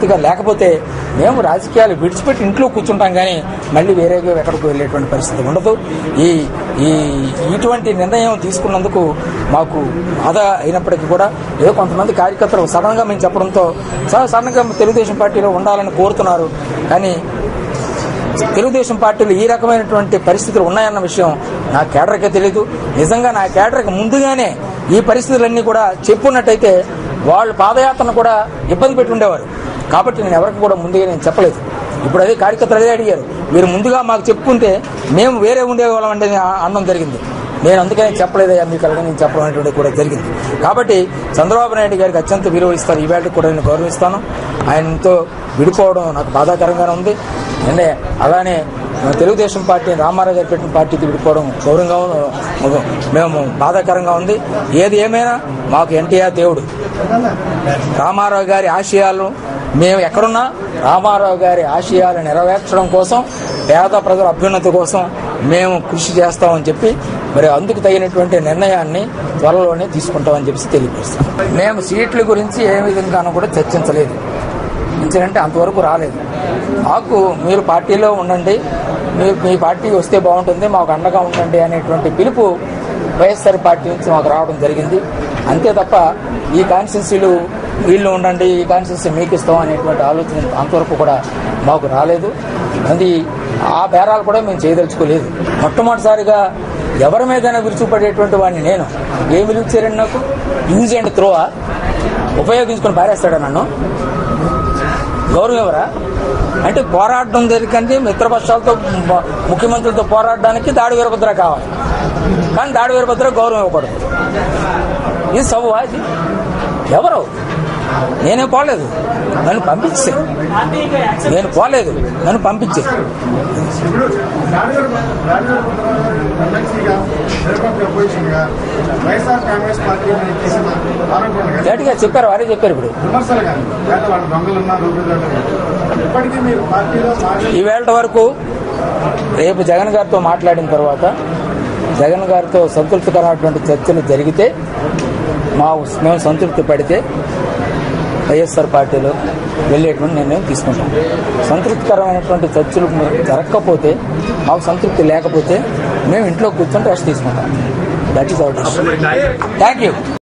పరిస్థితిగా లేకపోతే మేము రాజకీయాలు విడిచిపెట్టి ఇంట్లో కూర్చుంటాం కానీ మళ్ళీ వేరేగా ఎక్కడికి వెళ్ళేటువంటి పరిస్థితి ఉండదు. ఇటువంటి నిర్ణయం తీసుకున్నందుకు మాకు బాధ అయినప్పటికీ కూడా ఏదో కొంతమంది కార్యకర్తలు సడన్గా మేము చెప్పడంతో సడన్గా తెలుగుదేశం పార్టీలో ఉండాలని కోరుతున్నారు. కానీ తెలుగుదేశం పార్టీలో ఈ రకమైనటువంటి పరిస్థితులు ఉన్నాయన్న విషయం నా కేడర్కే తెలియదు. నిజంగా నా కేడర్కి ముందుగానే ఈ పరిస్థితులన్నీ కూడా చెప్పున్నట్టయితే వాళ్ళు పాదయాత్రను కూడా ఇబ్బంది పెట్టి ఉండేవారు. కాబట్టి నేను ఎవరికి కూడా ముందుగా నేను చెప్పలేదు. ఇప్పుడు అదే కార్యకర్తలు అదే అడిగారు, మీరు ముందుగా మాకు చెప్పుకుంటే మేము వేరే ఉండేవాళ్ళం అంటే అనడం జరిగింది. నేను అందుకనే చెప్పలేదయ్యా మీకు అలాగే నేను చెప్పడం అనేటువంటి కూడా జరిగింది. కాబట్టి చంద్రబాబు నాయుడు గారికి అత్యంత విలువ ఇస్తారు. ఈ వేళకి కూడా నేను గౌరవిస్తాను. ఆయనతో విడిపోవడం నాకు బాధాకరంగానే ఉంది. అంటే అలానే తెలుగుదేశం పార్టీ రామారావు గారు పెట్టిన పార్టీకి విడిపోవడం గౌరవంగా మేము బాధాకరంగా ఉంది. ఏది ఏమైనా మాకు ఎన్టీఆర్ దేవుడు. రామారావు గారి ఆశయాలు మేము ఎక్కడున్నా రామారావు గారి ఆశయాలు నెరవేర్చడం కోసం, పేద ప్రజల అభ్యున్నతి కోసం మేము కృషి చేస్తామని చెప్పి మరి అందుకు తగినటువంటి నిర్ణయాన్ని త్వరలోనే తీసుకుంటామని చెప్పి తెలియపరుస్తాం. మేము సీట్ల గురించి ఏ విధంగానూ కూడా చర్చించలేదు. ఎందుకంటే అంతవరకు రాలేదు. మాకు మీరు పార్టీలో ఉండండి, మీ పార్టీ వస్తే బాగుంటుంది, మాకు అండగా ఉండండి అనేటువంటి పిలుపు వైఎస్ఆర్ పార్టీ నుంచి మాకు రావడం జరిగింది. అంతే తప్ప ఈ కాన్స్టిట్యున్సీలు వీళ్ళు ఉండండి, ఈ కాన్స్టిట్యున్సీ మీకు ఇస్తాం అనేటువంటి ఆలోచన అంతవరకు కూడా మాకు రాలేదు. అది ఆ బేరాలు కూడా మేము చేయదలుచుకోలేదు. మొట్టమొదటిసారిగా ఎవరి మీదైనా విరుచుపడేటువంటి వాడిని నేను ఏం విలువిచ్చారండి? నాకు యూజ్ అండ్ త్రోవా ఉపయోగించుకొని పారేస్తాడా నన్ను? గౌరవం ఎవరా అంటే పోరాడడం జరిగింది. మిత్రపక్షాలతో ముఖ్యమంత్రులతో పోరాడడానికి దాడి వీరభద్ర కావాలి, కానీ దాడి వీరభద్ర గౌరవం ఇవ్వకూడదు. ఇది సవ్వా? ఇది ఎవరు? నేనే పోలేదు, నన్ను పంపించే. నేను పోలేదు, నన్ను పంపించే. గట్టిగా చెప్పారు, వారే చెప్పారు. ఇప్పుడు ఈవేళ వరకు రేపు జగన్ గారితో మాట్లాడిన తర్వాత జగన్ గారితో సంతృప్తికరమైనటువంటి చర్చలు జరిగితే మేము సంతృప్తి పడితే వైఎస్ఆర్ పార్టీలో వెళ్ళేటువంటి నిర్ణయం తీసుకుంటాం. సంతృప్తికరమైనటువంటి చర్చలు జరగకపోతే, మాకు సంతృప్తి లేకపోతే మేము ఇంట్లో కూర్చొని రెస్ట్ తీసుకుంటాం. That is our decision. Thank you.